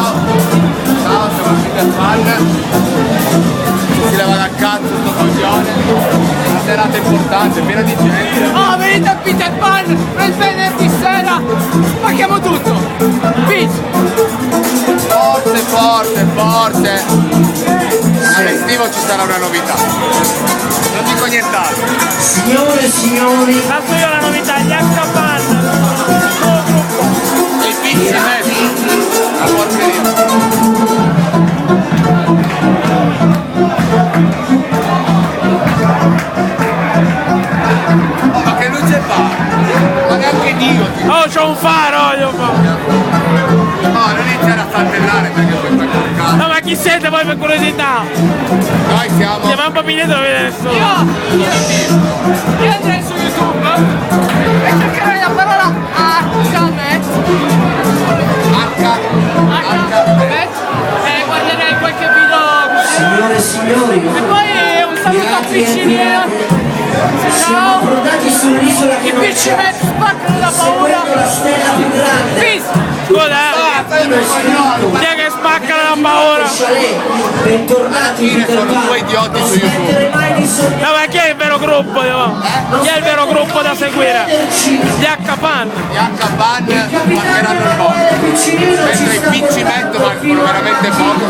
Ciao, siamo Peter Pan. Si leva dal cazzo sto coglione. Una serata importante, piena di gente. Oh, venite a Peter Pan il venerdì sera! Paghiamo tutto! Beach! Forse. All'estivo ci sarà una novità. Non dico nient'altro. Signore e signori, Tanto io la novità, gli H-Pan, E i pizzi messi. La porcheria. Oh, ma che luce fa? Ma neanche Dio ti... oh c'ho un faro, io No, non iniziare a saltellare perché poi fai col cazzo. no ma chi siete poi per curiosità? Noi siamo... Siamo un po' pigliato, non vede nessuno. Io andrei su YouTube e cercherei la parola H-Met e guarderei qualche video così. signore e signori, E poi un saluto a Picciniera. siamo Ciao! approdati sull'isola I Picciniera spaccano la paura. seguendo la stella più grande. Peace! Scusa, chi è che spacca la paura? Chalet, bentornati in Sono Peter Pan. due idioti Non su YouTube. smettere mai di sorridere. No ma chi è il vero gruppo? Chi è il vero gruppo da seguire? Gli H-Pan. Gli H-Ban marcheranno il mondo. Mentre i picci metto mancano veramente poco.